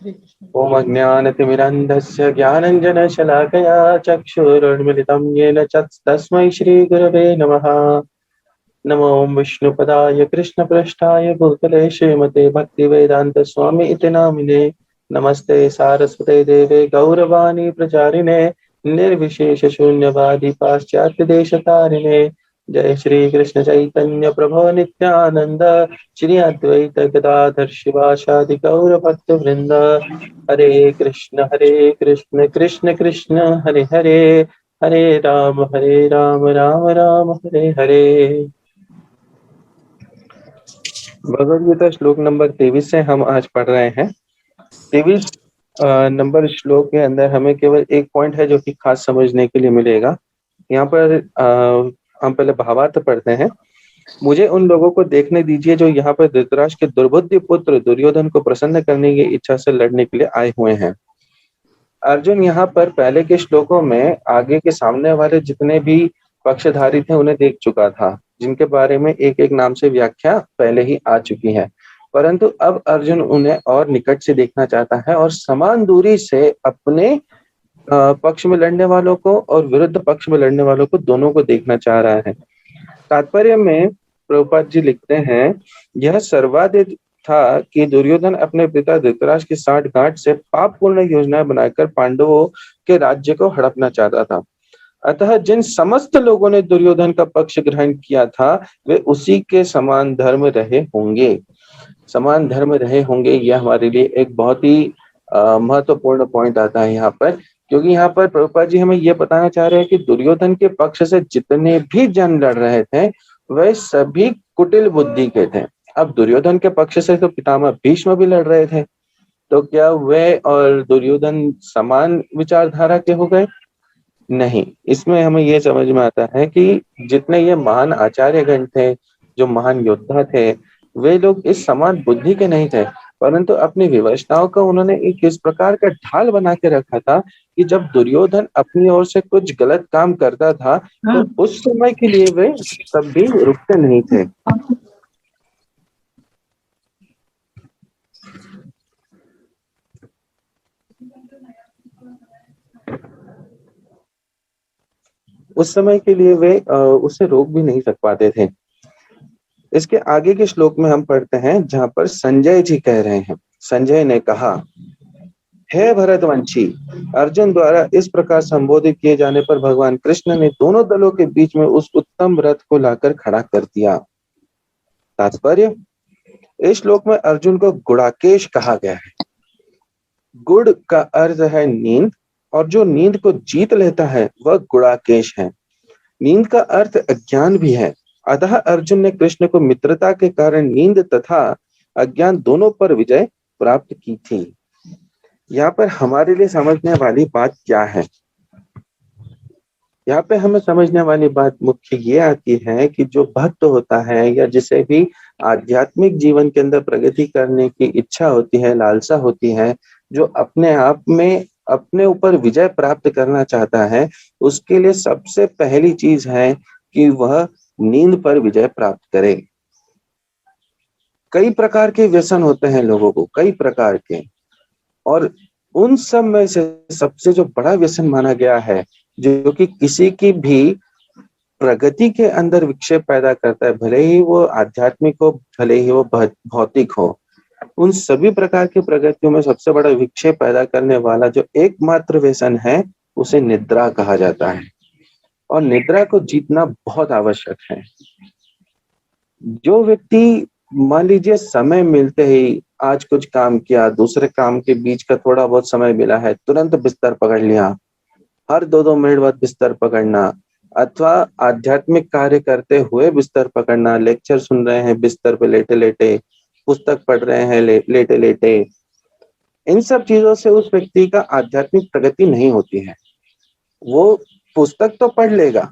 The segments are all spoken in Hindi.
हरे कृष्ण। ओम अज्ञानतिमिरन्धस्य ज्ञानञ्जनशलाकया चक्षुरुन्मिलितं येन तस्मै श्रीगुरवे नमः। नमो विष्णुपदाय कृष्णपृष्ठाय भूतले श्रीमते भक्तिवेदान्तस्वामी इति नामिने। नमस्ते सारस्वते देवे गौरवाणी प्रचारिणे निर्विशेष शून्यवादी पाश्चात्य देशतारिणे। जय श्री कृष्ण चैतन्य प्रभो नित्यानंद श्री अद्वैत गदाधर शिवासादि गौर भक्त वृंद। हरे कृष्ण कृष्ण कृष्ण हरे हरे, हरे राम राम राम हरे हरे। भगवद गीता श्लोक नंबर 23 से हम आज पढ़ रहे हैं। 23 नंबर श्लोक के अंदर हमें केवल एक पॉइंट है जो कि खास समझने के लिए मिलेगा। यहाँ पर हम पहले भावार्थ पढ़ते हैं। मुझे उन लोगों को देखने दीजिए जो यहाँ पर धृतराष्ट्र के दुर्बुद्धि पुत्र दुर्योधन को प्रसन्न करने की इच्छा से लड़ने के लिए आए हुए हैं। अर्जुन यहाँ पर पहले के श्लोकों में आगे के सामने वाले जितने भी पक्षधारी थे उन्हें देख चुका था, जिनके बारे में एक एक नाम से व्याख्या पहले ही आ चुकी है। परंतु अब अर्जुन उन्हें और निकट से देखना चाहता है और समान दूरी से अपने पक्ष में लड़ने वालों को और विरुद्ध पक्ष में लड़ने वालों को दोनों को देखना चाह रहा है। तात्पर्य में प्रभुपाद जी लिखते हैं, यह सर्वाधिक था कि दुर्योधन अपने पिता धृतराष्ट्र की साठगांठ से पापपूर्ण योजनाएं बनाकर पांडवों के राज्य को हड़पना चाहता था। अतः जिन समस्त लोगों ने दुर्योधन का पक्ष ग्रहण किया था वे उसी के समान धर्म रहे होंगे। समान धर्म रहे होंगे, यह हमारे लिए एक बहुत ही महत्वपूर्ण पॉइंट आता है यहाँ पर। क्योंकि यहाँ पर प्रभुपाद जी हमें यह बताना चाह रहे हैं कि दुर्योधन के पक्ष से जितने भी जन लड़ रहे थे वह सभी कुटिल बुद्धि के थे। अब दुर्योधन के पक्ष से तो पितामह भीष्म भी लड़ रहे थे, तो क्या वे और दुर्योधन समान विचारधारा के हो गए? नहीं। इसमें हमें यह समझ में आता है कि जितने ये महान आचार्यगण थे, जो महान योद्धा थे, वे लोग इस समान बुद्धि के नहीं थे, परंतु अपनी विवशताओं का उन्होंने एक इस प्रकार का ढाल बना के रखा था कि जब दुर्योधन अपनी ओर से कुछ गलत काम करता था तो उस समय के लिए वे तब भी रुकते नहीं थे। उस समय के लिए वे उसे रोक भी नहीं सक पाते थे। इसके आगे के श्लोक में हम पढ़ते हैं जहां पर संजय जी कह रहे हैं। संजय ने कहा, हे भरतवंशी, अर्जुन द्वारा इस प्रकार संबोधित किए जाने पर भगवान कृष्ण ने दोनों दलों के बीच में उस उत्तम रथ को लाकर खड़ा कर दिया। तात्पर्य, इस श्लोक में अर्जुन को गुड़ाकेश कहा गया है। गुड़ का अर्थ है नींद, और जो नींद को जीत लेता है वह गुड़ाकेश है। नींद का अर्थ अज्ञान भी है। अतः अर्जुन ने कृष्ण को मित्रता के कारण नींद तथा अज्ञान दोनों पर विजय प्राप्त की थी। यहाँ पर हमारे लिए समझने वाली बात क्या है? यहाँ पे हमें समझने वाली बात मुख्य ये आती है कि जो भक्त होता है या जिसे भी आध्यात्मिक जीवन के अंदर प्रगति करने की इच्छा होती है, लालसा होती है, जो अपने आप में अपने ऊपर विजय प्राप्त करना चाहता है, उसके लिए सबसे पहली चीज है कि वह नींद पर विजय प्राप्त करे। कई प्रकार के व्यसन होते हैं लोगों को, कई प्रकार के, और उन सब में से सबसे जो बड़ा व्यसन माना गया है, जो कि किसी की भी प्रगति के अंदर विक्षेप पैदा करता है, भले ही वो आध्यात्मिक हो, भले ही वो भौतिक हो, उन सभी प्रकार की प्रगतियों में सबसे बड़ा विक्षेप पैदा करने वाला जो एकमात्र व्यसन है उसे निद्रा कहा जाता है। और निद्रा को जीतना बहुत आवश्यक है। जो व्यक्ति मान लीजिए समय मिलते ही आज कुछ काम किया, दूसरे काम के बीच का थोड़ा बहुत समय मिला है, तुरंत बिस्तर पकड़ लिया, हर 2-2 मिनट बाद बिस्तर पकड़ना, अथवा आध्यात्मिक कार्य करते हुए बिस्तर पकड़ना, लेक्चर सुन रहे हैं बिस्तर पे लेटे लेटे, पुस्तक पढ़ रहे हैं लेटे लेटे, इन सब चीजों से उस व्यक्ति का आध्यात्मिक प्रगति नहीं होती है। वो पुस्तक तो पढ़ लेगा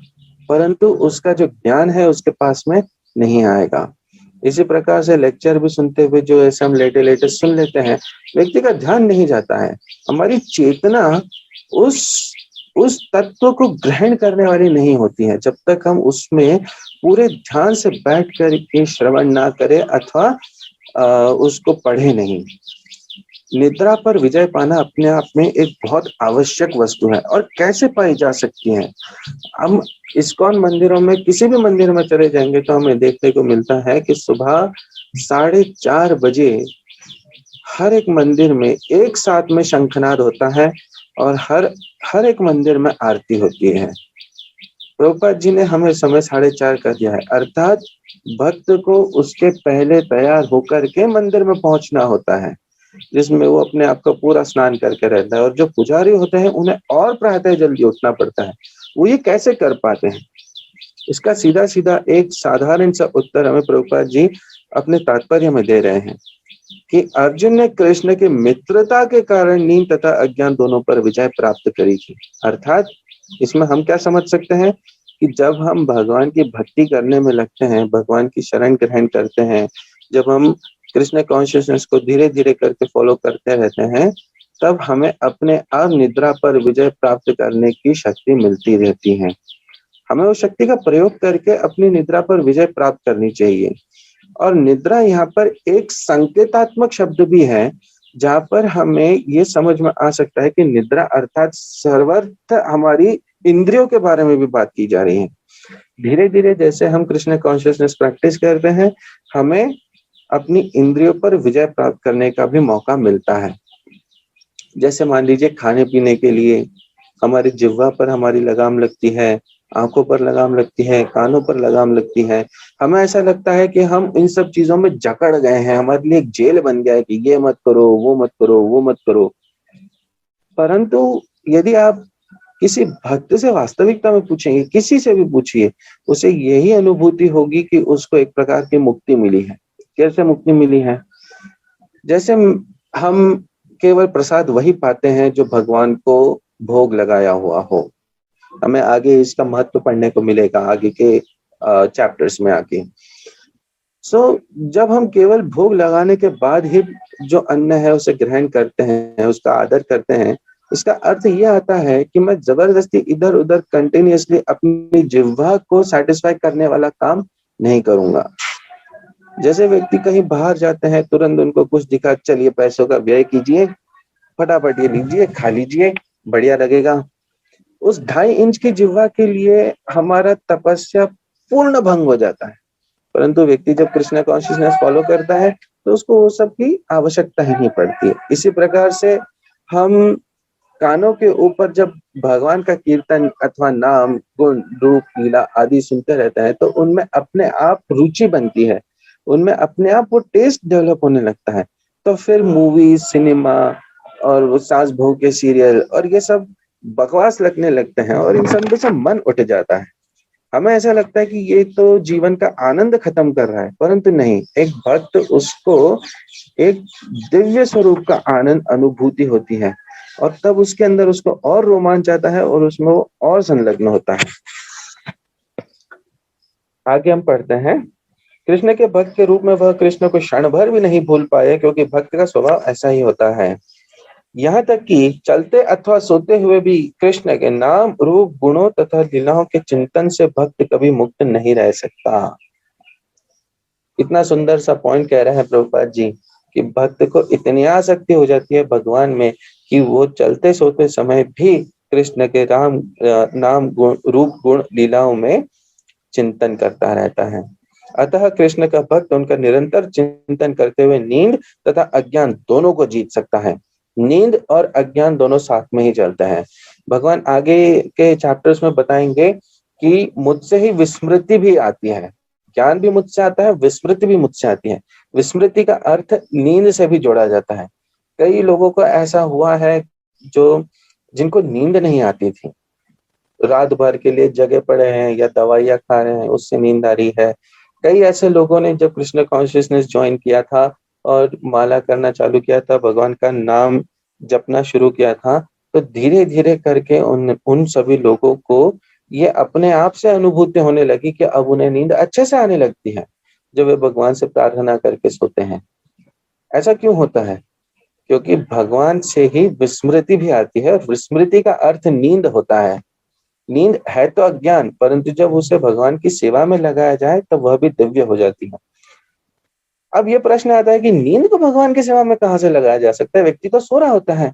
परंतु उसका जो ज्ञान है उसके पास में नहीं आएगा। इसी प्रकार से लेक्चर भी सुनते हुए जो ऐसे हम लेटे लेटे सुन लेते हैं, व्यक्ति का ध्यान नहीं जाता है। हमारी चेतना उस तत्व को ग्रहण करने वाली नहीं होती है जब तक हम उसमें पूरे ध्यान से बैठ कर के श्रवण ना करें अथवा उसको पढ़े नहीं। निद्रा पर विजय पाना अपने आप में एक बहुत आवश्यक वस्तु है। और कैसे पाई जा सकती है? हम इस्कॉन मंदिरों में, किसी भी मंदिर में चले जाएंगे तो हमें देखने को मिलता है कि सुबह 4:30 बजे हर एक मंदिर में एक साथ में शंखनाद होता है और हर हर एक मंदिर में आरती होती है। प्रभुपाद जी ने हमें समय 4:30 कर दिया है, अर्थात भक्त को उसके पहले तैयार होकर के मंदिर में पहुंचना होता है, जिसमें वो अपने आप का पूरा स्नान करके रहता है। और जो पुजारी होते हैं उन्हें और प्रातः जल्दी उठना पड़ता है। वो ये कैसे कर पाते हैं? इसका सीधा सीधा एक साधारण सा उत्तर हमें प्रभुपाद जी अपने तात्पर्य में दे रहे हैं कि अर्जुन ने कृष्ण की मित्रता के कारण नींद तथा अज्ञान दोनों पर विजय प्राप्त करी थी। अर्थात इसमें हम क्या समझ सकते हैं कि जब हम भगवान की भक्ति करने में लगते हैं, भगवान की शरण ग्रहण करते हैं, जब हम कृष्ण कॉन्शियसनेस को धीरे धीरे करके फॉलो करते रहते हैं, तब हमें अपने आप निद्रा पर विजय प्राप्त करने की शक्ति मिलती रहती है। हमें उस शक्ति का प्रयोग करके अपनी निद्रा पर विजय प्राप्त करनी चाहिए। और निद्रा यहाँ पर एक संकेतात्मक शब्द भी है, जहाँ पर हमें ये समझ में आ सकता है कि निद्रा अर्थात सर्वत्र हमारी इंद्रियों के बारे में भी बात की जा रही है। धीरे धीरे जैसे हम कृष्ण कॉन्शियसनेस प्रैक्टिस करते हैं, हमें अपनी इंद्रियों पर विजय प्राप्त करने का भी मौका मिलता है। जैसे मान लीजिए खाने पीने के लिए हमारी जिह्वा पर हमारी लगाम लगती है, आंखों पर लगाम लगती है, कानों पर लगाम लगती है। हमें ऐसा लगता है कि हम इन सब चीजों में जकड़ गए हैं, हमारे लिए एक जेल बन गया है कि ये मत करो, वो मत करो, वो मत करो। परंतु यदि आप किसी भक्त से वास्तविकता में पूछेंगे, किसी से भी पूछिए, उसे यही अनुभूति होगी कि उसको एक प्रकार की मुक्ति मिली है। कैसे मुक्ति मिली है? जैसे हम केवल प्रसाद वही पाते हैं जो भगवान को भोग लगाया हुआ हो। हमें आगे इसका महत्व पढ़ने को मिलेगा आगे के चैप्टर्स में आके। जब हम केवल भोग लगाने के बाद ही जो अन्न है उसे ग्रहण करते हैं, उसका आदर करते हैं, इसका अर्थ ये आता है कि मैं जबरदस्ती इधर उधर कंटिन्यूअसली अपनी जिह्वा को सेटिस्फाई करने वाला काम नहीं करूंगा। जैसे व्यक्ति कहीं बाहर जाते हैं, तुरंत उनको कुछ दिखा, चलिए पैसों का व्यय कीजिए, फटाफट ये लीजिए, खा लीजिए, बढ़िया लगेगा। उस 2.5 इंच की जिह्वा के लिए हमारा तपस्या पूर्ण भंग हो जाता है। परंतु व्यक्ति जब कृष्ण कॉन्शियसनेस फॉलो करता है तो उसको वो सब की आवश्यकता ही नहीं पड़ती है। इसी प्रकार से हम कानों के ऊपर जब भगवान का कीर्तन अथवा नाम, गुण, रूप, लीला आदि सुनते रहते हैं तो उनमें अपने आप रुचि बनती है, उनमें अपने आप वो टेस्ट डेवलप होने लगता है। तो फिर मूवी, सिनेमा और वो सास बहू के सीरियल और ये सब बकवास लगने लगते हैं और इन सब में से मन उठ जाता है। हमें ऐसा लगता है कि ये तो जीवन का आनंद खत्म कर रहा है, परंतु नहीं, एक भक्त उसको एक दिव्य स्वरूप का आनंद अनुभूति होती है और तब उसके अंदर उसको और रोमांच आता है और उसमें वो और संलग्न होता है। आगे हम पढ़ते हैं, कृष्ण के भक्त के रूप में वह कृष्ण को क्षण भर भी नहीं भूल पाए, क्योंकि भक्त का स्वभाव ऐसा ही होता है। यहाँ तक कि चलते अथवा सोते हुए भी कृष्ण के नाम, रूप, गुणों तथा लीलाओं के चिंतन से भक्त कभी मुक्त नहीं रह सकता। इतना सुंदर सा पॉइंट कह रहे हैं प्रभुपाद जी कि भक्त को इतनी आसक्ति हो जाती है भगवान में कि वो चलते सोते समय भी कृष्ण के नाम, गुण, रूप, गुण, लीलाओं में चिंतन करता रहता है। अतः कृष्ण का भक्त उनका निरंतर चिंतन करते हुए नींद तथा अज्ञान दोनों को जीत सकता है। नींद और अज्ञान दोनों साथ में ही चलता है। भगवान आगे के चैप्टर्स में बताएंगे कि मुझसे ही विस्मृति भी आती है, ज्ञान भी मुझसे आता है, विस्मृति भी मुझसे आती है। विस्मृति का अर्थ नींद से भी जोड़ा जाता है। कई लोगों को ऐसा हुआ है जो जिनको नींद नहीं आती थी, रात भर के लिए जगे पड़े हैं या दवाइयां खा रहे हैं, उससे नींद आ रही है। कई ऐसे लोगों ने जब कृष्ण कॉन्शियसनेस ज्वाइन किया था और माला करना चालू किया था, भगवान का नाम जपना शुरू किया था, तो धीरे धीरे करके उन सभी लोगों को ये अपने आप से अनुभूति होने लगी कि अब उन्हें नींद अच्छे से आने लगती है जब वे भगवान से प्रार्थना करके सोते हैं। ऐसा क्यों होता है? क्योंकि भगवान से ही विस्मृति भी आती है और विस्मृति का अर्थ नींद होता है। नींद है तो अज्ञान, परंतु जब उसे भगवान की सेवा में लगाया जाए तो वह भी दिव्य हो जाती है। अब ये प्रश्न आता है कि नींद को भगवान की सेवा में कहाँ से लगाया जा सकता है? व्यक्ति तो सो रहा होता है,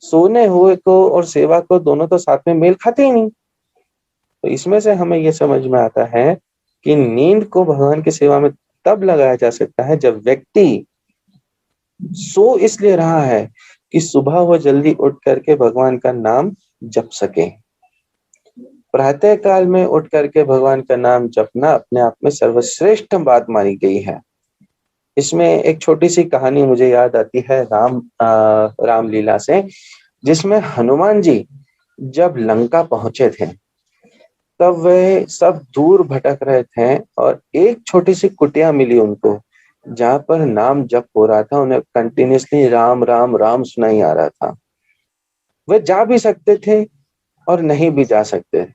सोने हुए को और सेवा को दोनों तो साथ में मेल खाते ही नहीं। तो इसमें से हमें ये समझ में आता है कि नींद को भगवान की सेवा में तब लगाया जा सकता है जब व्यक्ति सो इसलिए रहा है कि सुबह वो जल्दी उठ करके भगवान का नाम जप सके। प्रातः काल में उठ करके भगवान का नाम जपना अपने आप में सर्वश्रेष्ठ बात मानी गई है। इसमें एक छोटी सी कहानी मुझे याद आती है रामलीला से, जिसमें हनुमान जी जब लंका पहुंचे थे तब वे सब दूर भटक रहे थे और एक छोटी सी कुटिया मिली उनको, जहां पर नाम जप हो रहा था। उन्हें कंटिन्यूअसली राम राम राम सुनाई आ रहा था। वे जा भी सकते थे और नहीं भी जा सकते।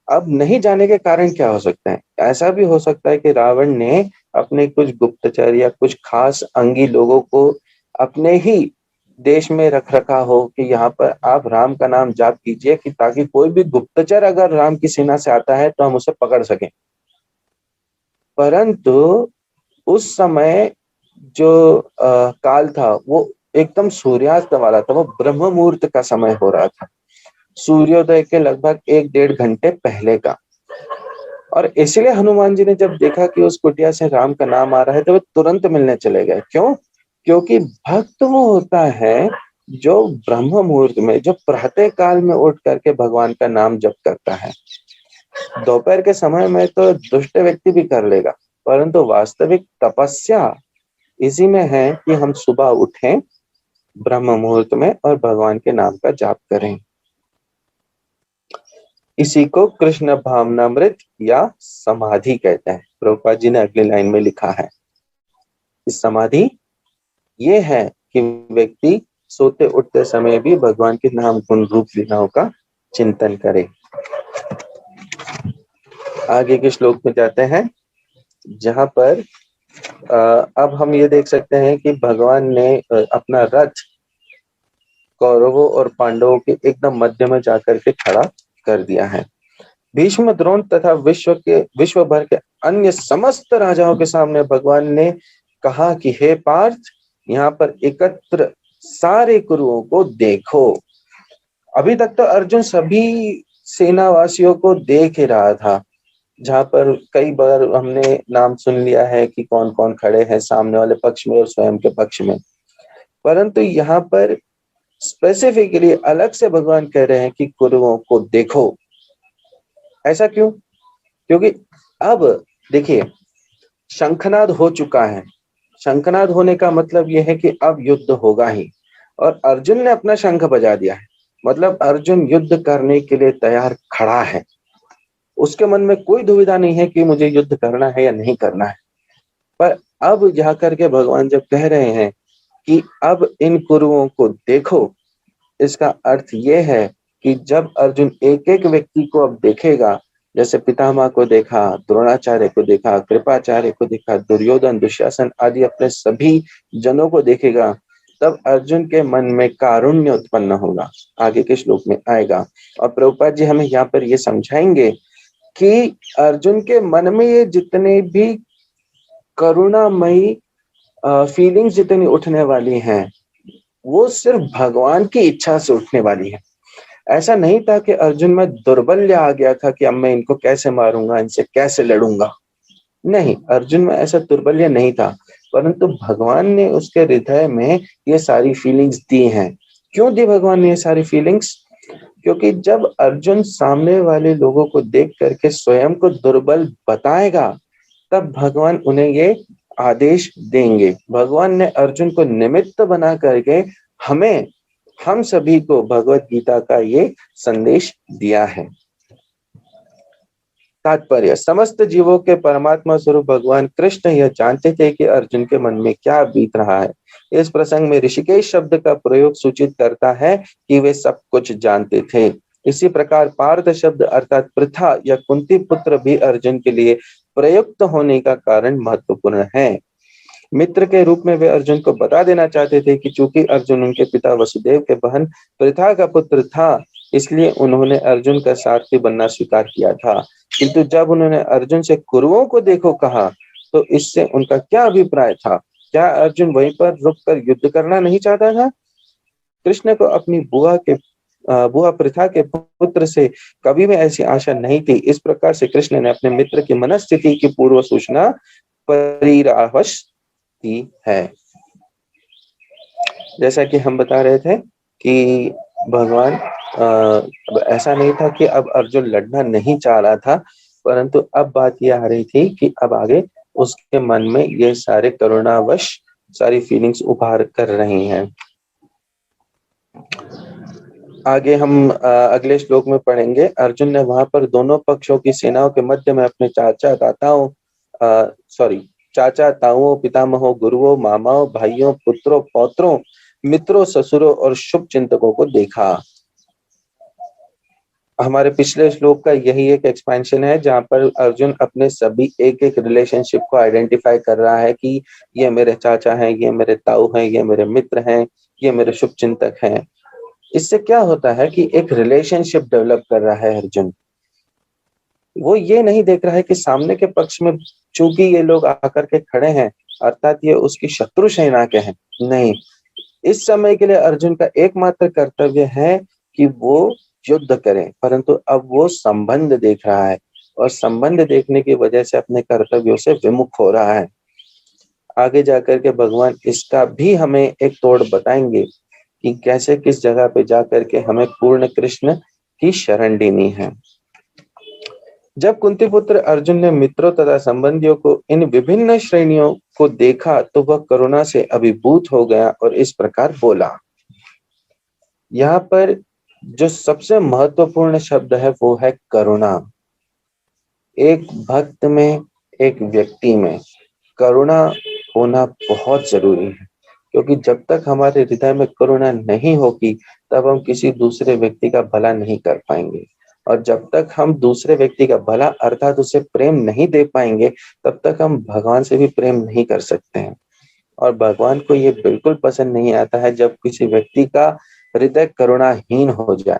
अब नहीं जाने के कारण क्या हो सकता है? ऐसा भी हो सकता है कि रावण ने अपने कुछ गुप्तचर या कुछ खास अंगी लोगों को अपने ही देश में रख रखा हो कि यहाँ पर आप राम का नाम जाप कीजिए, कि ताकि कोई भी गुप्तचर अगर राम की सेना से आता है तो हम उसे पकड़ सकें। परंतु उस समय जो काल था वो एकदम सूर्यास्त वाला था, वो ब्रह्म मुहूर्त का समय हो रहा था, सूर्योदय के लगभग 1-1.5 घंटे पहले का। और इसलिए हनुमान जी ने जब देखा कि उस कुटिया से राम का नाम आ रहा है तो वे तुरंत मिलने चले गए। क्यों? क्योंकि भक्त वो होता है जो ब्रह्म मुहूर्त में, जो प्रातः काल में उठ करके भगवान का नाम जप करता है। दोपहर के समय में तो दुष्ट व्यक्ति भी कर लेगा, परंतु वास्तविक तपस्या इसी में है कि हम सुबह उठें ब्रह्म मुहूर्त में और भगवान के नाम का जाप करें। इसी को कृष्ण भावनामृत या समाधि कहते हैं। प्रभुपाद जी ने अगली लाइन में लिखा है, इस समाधि ये है कि व्यक्ति सोते उठते समय भी भगवान के नाम गुण रूप लीलाओं का चिंतन करे। आगे के श्लोक में जाते हैं, जहां पर अब हम ये देख सकते हैं कि भगवान ने अपना रथ कौरवों और पांडवों के एकदम मध्य में जाकर के खड़ा कर दिया है। भीष्म, द्रोण तथा विश्व भर के अन्य समस्त राजाओं के सामने भगवान ने कहा कि हे पार्थ, यहाँ पर एकत्र सारे कुरुओं को देखो। अभी तक तो अर्जुन सभी सेनावासियों को देख ही रहा था, जहां पर कई बार हमने नाम सुन लिया है कि कौन कौन खड़े हैं सामने वाले पक्ष में और स्वयं के पक्ष में। परंतु यहाँ पर स्पेसिफिकली अलग से भगवान कह रहे हैं कि कुरुओं को देखो। ऐसा क्यों? क्योंकि अब देखिए, शंखनाद हो चुका है। शंखनाद होने का मतलब यह है कि अब युद्ध होगा ही, और अर्जुन ने अपना शंख बजा दिया है, मतलब अर्जुन युद्ध करने के लिए तैयार खड़ा है। उसके मन में कोई दुविधा नहीं है कि मुझे युद्ध करना है या नहीं करना है। पर अब जाकर के भगवान जब कह रहे हैं कि अब इन कुरुओं को देखो, इसका अर्थ ये है कि जब अर्जुन एक एक व्यक्ति को अब देखेगा, जैसे पितामह को देखा, द्रोणाचार्य को देखा, कृपाचार्य को देखा, दुर्योधन, दुशासन आदि अपने सभी जनों को देखेगा, तब अर्जुन के मन में कारुण्य उत्पन्न होगा। आगे के श्लोक में आएगा और प्रभुपाद जी हमें यहाँ पर ये समझाएंगे कि अर्जुन के मन में ये जितने भी करुणामयी फीलिंग्स जितनी उठने वाली हैं, वो सिर्फ भगवान की इच्छा से उठने वाली है। ऐसा नहीं था कि अर्जुन में दुर्बल्य आ गया था कि अब मैं इनको कैसे मारूंगा, इनसे कैसे लड़ूंगा। नहीं, अर्जुन में ऐसा दुर्बल्य नहीं था, परंतु भगवान ने उसके हृदय में ये सारी फीलिंग्स दी हैं। क्यों दी भगवान ने ये सारी फीलिंग्स? क्योंकि जब अर्जुन सामने वाले लोगों को देख करके स्वयं को दुर्बल बताएगा, तब भगवान उन्हें ये आदेश देंगे। भगवान ने अर्जुन को निमित्त बना करके हम सभी को भगवत गीता का ये संदेश दिया है। तात्पर्य, समस्त जीवों के परमात्मा स्वरूप भगवान कृष्ण यह जानते थे कि अर्जुन के मन में क्या बीत रहा है। इस प्रसंग में ऋषिकेश शब्द का प्रयोग सूचित करता है कि वे सब कुछ जानते थे। इसी प्रकार पार्थ शब्द अर्थात पृथा या कुंती पुत्र भी अर्जुन के लिए प्रयुक्त होने का कारण महत्वपूर्ण है। मित्र के रूप में वे अर्जुन को बता देना चाहते थे कि चूंकि अर्जुन उनके पिता वसुदेव के बहन पृथा का पुत्र था, इसलिए उन्होंने अर्जुन का सारथी बनना स्वीकार किया था। किंतु जब उन्होंने अर्जुन से कुरुओं को देखो कहा, तो इससे उनका क्या अभिप्राय था? क्या अर्जुन वहीं पर रुककर युद्ध करना नहीं चाहता था? कृष्ण को अपनी बुआ पृथा के पुत्र से कभी भी ऐसी आशा नहीं थी। इस प्रकार से कृष्ण ने अपने मित्र की मनस्थिति की पूर्व सूचना परिरावश दी है। जैसा कि हम बता रहे थे कि भगवान ऐसा नहीं था कि अब अर्जुन लड़ना नहीं चाह रहा था, परंतु अब बात ये आ रही थी कि अब आगे उसके मन में ये सारे करुणावश सारी फीलिंग्स उभार कर रही हैं। आगे हम अगले श्लोक में पढ़ेंगे, अर्जुन ने वहां पर दोनों पक्षों की सेनाओं के मध्य में अपने चाचा ताऊओं, पितामहों, गुरुओं, मामाओं, भाइयों, पुत्रों, पौत्रों, मित्रों, ससुरों और शुभ चिंतकों को देखा। हमारे पिछले श्लोक का यही एक एक्सपेंशन है, जहां पर अर्जुन अपने सभी एक एक रिलेशनशिप को आइडेंटिफाई कर रहा है कि ये मेरे चाचा हैं, ये मेरे ताऊ हैं, ये मेरे मित्र हैं, ये मेरे शुभ चिंतक हैं। इससे क्या होता है कि एक रिलेशनशिप डेवलप कर रहा है अर्जुन। वो ये नहीं देख रहा है कि सामने के पक्ष में चूंकि ये लोग आकर के खड़े हैं अर्थात ये उसकी शत्रु सेना के हैं, नहीं, इस समय के लिए अर्जुन का एकमात्र कर्तव्य है कि वो युद्ध करें, परंतु अब वो संबंध देख रहा है और संबंध देखने की वजह से अपने कर्तव्यों से विमुख हो रहा है। आगे जाकर के भगवान इसका भी हमें एक तोड़ बताएंगे कि कैसे किस जगह पे जाकर के हमें पूर्ण कृष्ण की शरण लेनी है। जब कुंती पुत्र अर्जुन ने मित्रों तथा संबंधियों को इन विभिन्न श्रेणियों को देखा तो वह करुणा से अभिभूत हो गया और इस प्रकार बोला। यहाँ पर जो सबसे महत्वपूर्ण शब्द है वो है करुणा। एक भक्त में, एक व्यक्ति में करुणा होना बहुत जरूरी है, क्योंकि जब तक हमारे हृदय में करुणा नहीं होगी तब हम किसी दूसरे व्यक्ति का भला नहीं कर पाएंगे, और जब तक हम दूसरे व्यक्ति का भला अर्थात उसे प्रेम नहीं दे पाएंगे तब तक हम भगवान से भी प्रेम नहीं कर सकते हैं। और भगवान को ये बिल्कुल पसंद नहीं आता है जब किसी व्यक्ति का हृदय करुणाहीन हो जाए।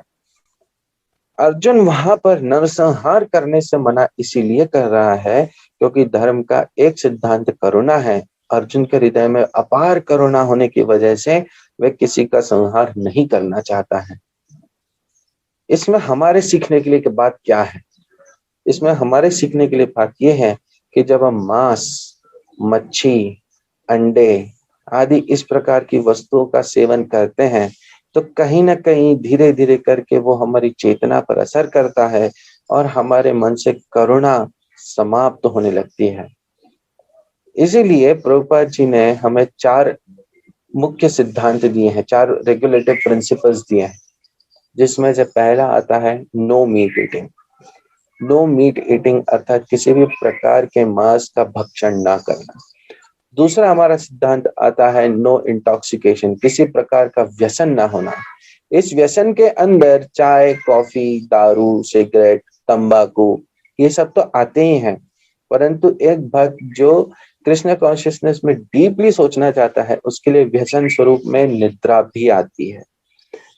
अर्जुन वहां पर नरसंहार करने से मना इसीलिए कर रहा है क्योंकि धर्म का एक सिद्धांत करुणा है। अर्जुन के हृदय में अपार करुणा होने की वजह से वह किसी का संहार नहीं करना चाहता है। इसमें हमारे सीखने के लिए बात क्या है? इसमें हमारे सीखने के लिए बात यह है कि जब हम मांस, मच्छी, अंडे आदि इस प्रकार की वस्तुओं का सेवन करते हैं तो कहीं ना कहीं धीरे धीरे करके वो हमारी चेतना पर असर करता है और हमारे मन से करुणा समाप्त होने लगती है। इसीलिए प्रभुपाद जी ने हमें 4 मुख्य सिद्धांत दिए हैं, 4 रेगुलेटिव प्रिंसिपल्स दिए हैं, जिसमें से पहला आता है no meat eating. No meat eating अर्थात किसी भी प्रकार के मांस का भक्षण ना करना। दूसरा हमारा सिद्धांत आता है नो इंटॉक्सिकेशन, किसी प्रकार का व्यसन ना होना। इस व्यसन के अंदर चाय, कॉफी, दारू, सिगरेट, तंबाकू ये सब तो आते ही हैं, परंतु एक भक्त जो कृष्ण कॉन्शियसनेस में डीपली सोचना चाहता है उसके लिए व्यसन स्वरूप में निद्रा भी आती है।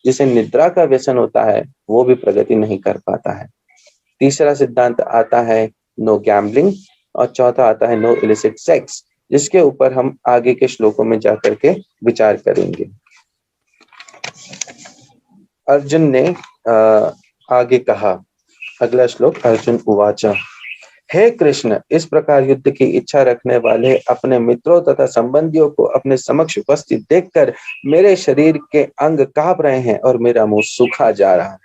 जिसे निद्रा का व्यसन होता है वो भी प्रगति नहीं कर पाता है। तीसरा सिद्धांत आता है नो गैम्बलिंग और चौथा आता है नो इलिसिट सेक्स, जिसके ऊपर हम आगे के श्लोकों में जाकर के विचार करेंगे। अर्जुन ने आगे कहा, अगला श्लोक, अर्जुन उवाच, हे कृष्ण, इस प्रकार युद्ध की इच्छा रखने वाले अपने मित्रों तथा संबंधियों को अपने समक्ष उपस्थित देखकर मेरे शरीर के अंग कांप रहे हैं और मेरा मुंह सूखा जा रहा है।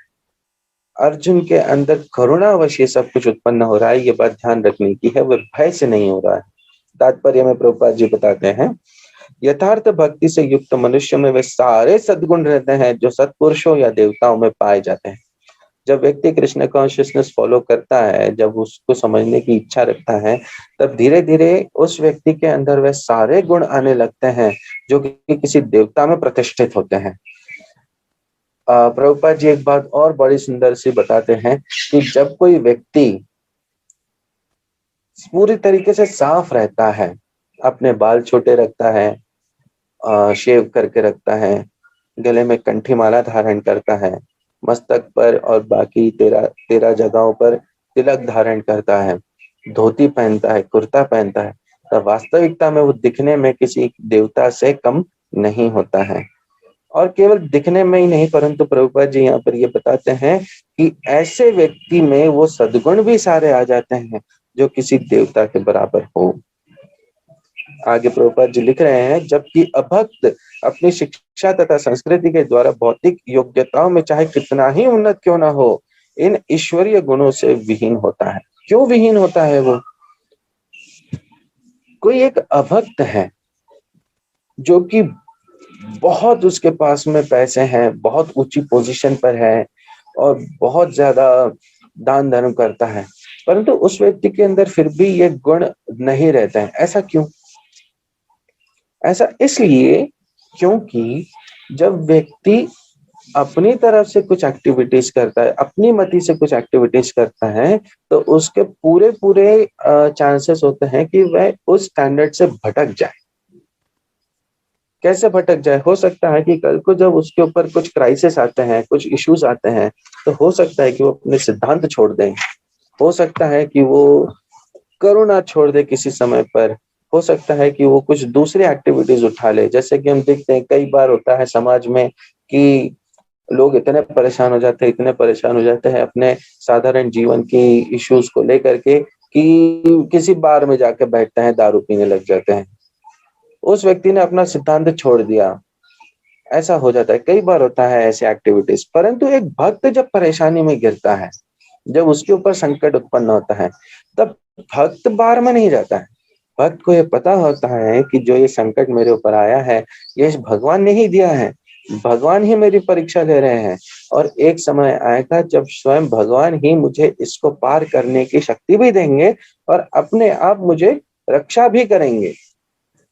अर्जुन के अंदर करुणावश ये सब कुछ उत्पन्न हो रहा है, ये बात ध्यान रखने की है, वह भय से नहीं हो रहा है। तात्पर्य में प्रभुपाद जी बताते हैं, यथार्थ भक्ति से युक्त मनुष्य में वे सारे सद्गुण रहते हैं जो सत्पुरुषों या देवताओं में पाए जाते हैं। जब व्यक्ति कृष्ण कॉन्शियसनेस फॉलो करता है, जब उसको समझने की इच्छा रखता है, तब धीरे धीरे उस व्यक्ति के अंदर वे सारे गुण आने लगते हैं जो कि किसी देवता में प्रतिष्ठित होते हैं। प्रभुपाद जी एक बात और बड़ी सुंदर सी बताते हैं कि जब कोई व्यक्ति पूरी तरीके से साफ रहता है, अपने बाल छोटे रखता है, शेव करके रखता है, गले में कंठी माला धारण करता है, मस्तक पर और बाकी 13 जगहों पर तिलक धारण करता है, धोती पहनता है, कुर्ता पहनता है, तो वास्तविकता में वो दिखने में किसी देवता से कम नहीं होता है। और केवल दिखने में ही नहीं, परंतु प्रभुपाद जी यहाँ पर ये बताते हैं कि ऐसे व्यक्ति में वो सद्गुण भी सारे आ जाते हैं जो किसी देवता के बराबर हो। आगे प्रभुपाद जी लिख रहे हैं, जबकि अभक्त अपनी शिक्षा तथा संस्कृति के द्वारा भौतिक योग्यताओं में चाहे कितना ही उन्नत क्यों ना हो, इन ईश्वरीय गुणों से विहीन होता है। क्यों विहीन होता है वो? कोई एक अभक्त है जो कि बहुत उसके पास में पैसे हैं, बहुत ऊंची पोजीशन पर है और बहुत ज्यादा दान धर्म करता है, परंतु उस व्यक्ति के अंदर फिर भी ये गुण नहीं रहते हैं। ऐसा क्यों? ऐसा इसलिए क्योंकि जब व्यक्ति अपनी तरफ से कुछ एक्टिविटीज करता है, अपनी मति से कुछ एक्टिविटीज करता है, तो उसके पूरे पूरे चांसेस होते हैं कि वह उस स्टैंडर्ड से भटक जाए। कैसे भटक जाए? हो सकता है कि कल को जब उसके ऊपर कुछ क्राइसिस आते हैं, कुछ इश्यूज आते हैं, तो हो सकता है कि वो अपने सिद्धांत छोड़ दें, हो सकता है कि वो करुणा छोड़ दे किसी समय पर, हो सकता है कि वो कुछ दूसरी एक्टिविटीज उठा ले। जैसे कि हम देखते हैं कई बार होता है समाज में कि लोग इतने परेशान हो जाते हैं, इतने परेशान हो जाते हैं अपने साधारण जीवन की इश्यूज को लेकर के कि किसी बार में जाके बैठते हैं, दारू पीने लग जाते हैं। उस व्यक्ति ने अपना सिद्धांत छोड़ दिया। ऐसा हो जाता है, कई बार होता है ऐसी एक्टिविटीज। परंतु एक भक्त जब परेशानी में गिरता है, जब उसके ऊपर संकट उत्पन्न होता है, तब भक्त बार में नहीं जाता है। भक्त को ये पता होता है कि जो ये संकट मेरे ऊपर आया है, ये भगवान ने ही दिया है, भगवान ही मेरी परीक्षा ले रहे हैं, और एक समय आएगा जब स्वयं भगवान ही मुझे इसको पार करने की शक्ति भी देंगे और अपने आप मुझे रक्षा भी करेंगे।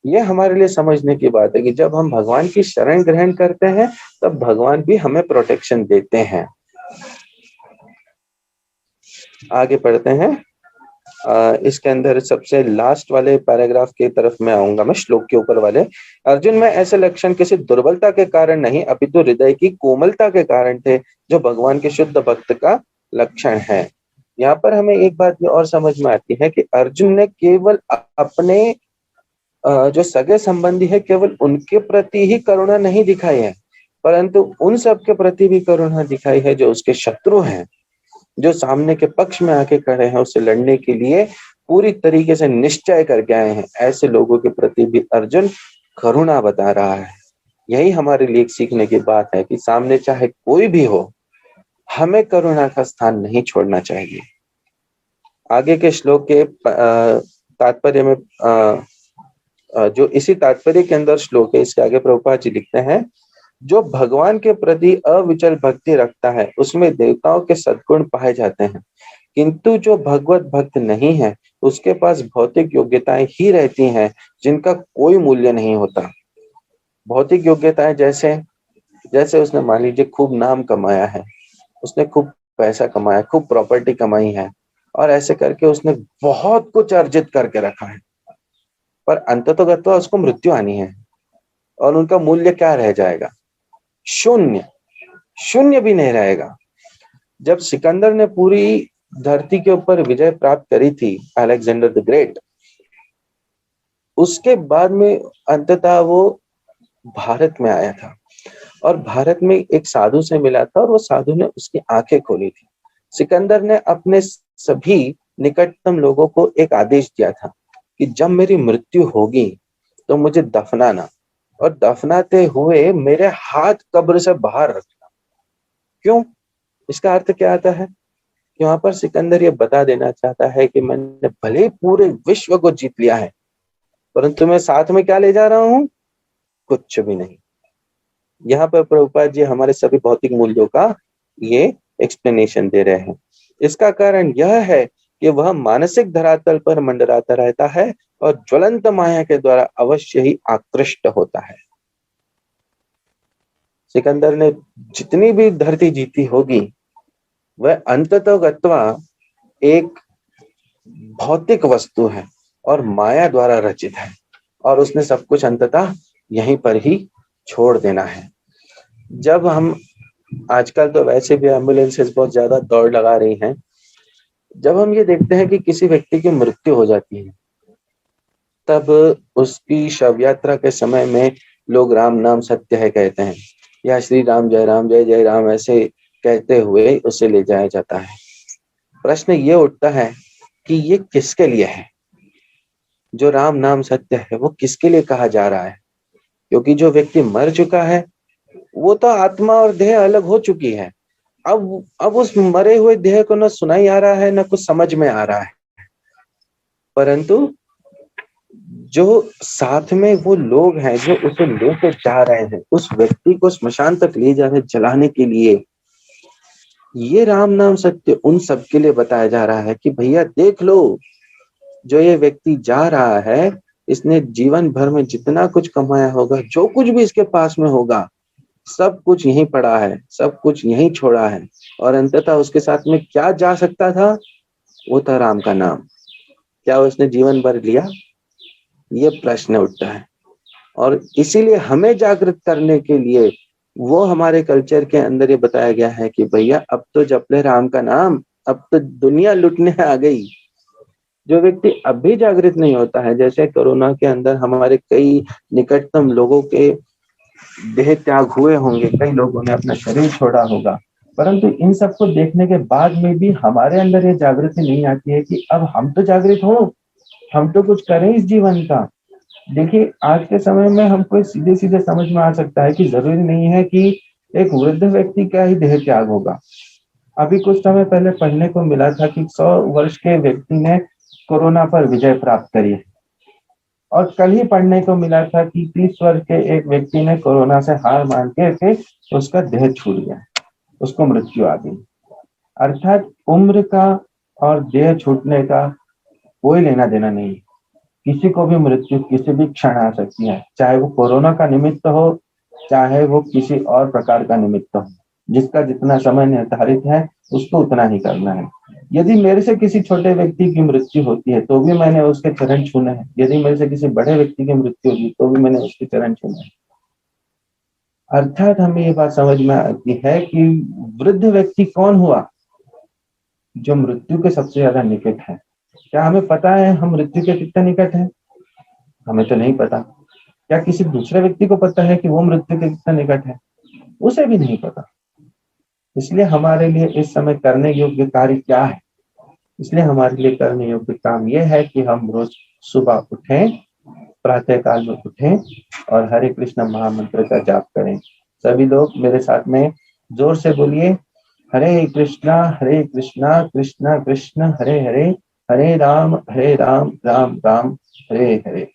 ये हमारे लिए समझने की बात है कि जब हम भगवान की शरण ग्रहण करते हैं, तब भगवान भी हमें प्रोटेक्शन देते हैं। आगे पढ़ते हैं। इसके अंदर सबसे लास्ट वाले पैराग्राफ की तरफ मैं आऊंगा, मैं श्लोक के ऊपर वाले। अर्जुन में ऐसे लक्षण किसी दुर्बलता के कारण नहीं, अपितु हृदय की कोमलता के कारण थे, जो भगवान के शुद्ध भक्त का लक्षण है। यहाँ पर हमें एक बात ये और समझ में आती है कि अर्जुन ने केवल अपने जो सगे संबंधी है, केवल उनके प्रति ही करुणा नहीं दिखाई है, परंतु उन सब के प्रति भी करुणा दिखाई है जो उसके शत्रु हैं, जो सामने के पक्ष में आके खड़े हैं, उससे लड़ने के लिए पूरी तरीके से निश्चय करके आए हैं। ऐसे लोगों के प्रति भी अर्जुन करुणा बता रहा है। यही हमारे लिए सीखने की बात है कि सामने चाहे कोई भी हो, हमें करुणा का स्थान नहीं छोड़ना चाहिए। आगे के श्लोक के तात्पर्य में जो इसी तात्पर्य के अंदर श्लोक है, इसके आगे प्रभुपाद जी लिखते हैं, जो भगवान के प्रति अविचल भक्ति रखता है उसमें देवताओं के सद्गुण पाए जाते हैं, किंतु जो भगवत भक्त नहीं है उसके पास भौतिक योग्यताएं ही रहती हैं जिनका कोई मूल्य नहीं होता। भौतिक योग्यताएं जैसे जैसे उसने मान लीजिए खूब नाम कमाया है, उसने खूब पैसा कमाया, खूब प्रॉपर्टी कमाई है, और ऐसे करके उसने बहुत कुछ अर्जित करके रखा है, पर अंततोगत्वा उसको मृत्यु आनी है और उनका मूल्य क्या रह जाएगा? शून्य। शून्य भी नहीं रहेगा। जब सिकंदर ने पूरी धरती के ऊपर विजय प्राप्त करी थी, अलेक्जेंडर द ग्रेट, उसके बाद में अंततः वो भारत में आया था और भारत में एक साधु से मिला था और वो साधु ने उसकी आंखें खोली थी। सिकंदर ने अपने सभी निकटतम लोगों को एक आदेश दिया था कि जब मेरी मृत्यु होगी तो मुझे दफनाना, और दफनाते हुए मेरे हाथ कब्र से बाहर रखना। क्यों? इसका अर्थ क्या आता है? यहाँ पर सिकंदर ये बता देना चाहता है कि मैंने भले पूरे विश्व को जीत लिया है, परंतु मैं साथ में क्या ले जा रहा हूँ? कुछ भी नहीं। यहाँ पर प्रभुपाद जी हमारे सभी भौतिक मूल्यों का ये एक्सप्लेनेशन दे रहे हैं। इसका कारण यह है कि वह मानसिक धरातल पर मंडराता रहता है और ज्वलंत माया के द्वारा अवश्य ही आकृष्ट होता है। सिकंदर ने जितनी भी धरती जीती होगी, वह अंततोगत्वा एक भौतिक वस्तु है और माया द्वारा रचित है, और उसने सब कुछ अंततः यहीं पर ही छोड़ देना है। जब हम आजकल तो वैसे भी एम्बुलेंसेस बहुत ज्यादा दौड़ लगा रही हैं, जब हम ये देखते हैं कि किसी व्यक्ति की मृत्यु हो जाती है, तब उसकी शव यात्रा के समय में लोग राम नाम सत्य है कहते हैं, या श्री राम जय जय राम ऐसे कहते हुए उसे ले जाया जाता है। प्रश्न ये उठता है कि ये किसके लिए है? जो राम नाम सत्य है वो किसके लिए कहा जा रहा है? क्योंकि जो व्यक्ति मर चुका है वो तो आत्मा और देह अलग हो चुकी है। अब उस मरे हुए देह को न सुनाई आ रहा है, न कुछ समझ में आ रहा है, परंतु जो साथ में वो लोग हैं जो उसे लेकर जा रहे हैं, उस व्यक्ति को स्मशान तक ले जा रहे जलाने के लिए, ये राम नाम सत्य उन सबके लिए बताया जा रहा है कि भैया देख लो, जो ये व्यक्ति जा रहा है इसने जीवन भर में जितना कुछ कमाया होगा, जो कुछ भी इसके पास में होगा, सब कुछ यहीं पड़ा है, सब कुछ यहीं छोड़ा है, और अंततः उसके साथ में क्या जा सकता था? वो था राम का नाम। क्या उसने जीवन भर लिया? ये प्रश्न उठता है। और इसीलिए हमें जागृत करने के लिए वो हमारे कल्चर के अंदर ये बताया गया है कि भैया अब तो जप ले राम का नाम, अब तो दुनिया लुटने आ गई। जो व्यक्ति अब भी जागृत नहीं होता है, जैसे कोरोना के अंदर हमारे कई निकटतम लोगों के देह त्याग हुए होंगे, कई लोगों ने अपना शरीर छोड़ा होगा, परंतु इन सबको देखने के बाद में भी हमारे अंदर ये जागृति नहीं आती है कि अब हम तो जागृत हो, हम तो कुछ करें इस जीवन का। देखिए आज के समय में हमको सीधे सीधे समझ में आ सकता है कि जरूरी नहीं है कि एक वृद्ध व्यक्ति का ही देह त्याग होगा। अभी कुछ समय पहले पढ़ने को मिला था कि 100 वर्ष के व्यक्ति ने कोरोना पर विजय प्राप्त करी है, और कल ही पढ़ने को मिला था कि 30 वर्ष के एक व्यक्ति ने कोरोना से हार मान के उसका देह छूट गया, उसको मृत्यु आ गई। अर्थात उम्र का और देह छूटने का कोई लेना देना नहीं। किसी को भी मृत्यु किसी भी क्षण आ सकती है, चाहे वो कोरोना का निमित्त हो, चाहे वो किसी और प्रकार का निमित्त हो। जिसका जितना समय निर्धारित है उसको उतना ही करना है। यदि मेरे से किसी छोटे व्यक्ति की मृत्यु होती है तो भी मैंने उसके चरण छूने हैं, यदि मेरे से किसी बड़े व्यक्ति की मृत्यु होगी तो भी मैंने उसके चरण छूने हैं। अर्थात हमें ये बात समझ में आती है कि वृद्ध व्यक्ति कौन हुआ? जो मृत्यु के सबसे ज्यादा निकट है। क्या हमें पता है हम मृत्यु के कितने निकट हैं? हमें तो नहीं पता। क्या किसी दूसरे व्यक्ति को पता है कि वो मृत्यु के कितना निकट है? उसे भी नहीं पता। इसलिए हमारे लिए इस समय करने योग्य कार्य क्या है? इसलिए हमारे लिए करने योग्य काम यह है कि हम रोज सुबह उठें, प्रातः काल में उठें और हरे कृष्ण महामंत्र का जाप करें। सभी लोग मेरे साथ में जोर से बोलिए, हरे कृष्णा कृष्णा कृष्णा हरे हरे, हरे राम राम राम हरे हरे।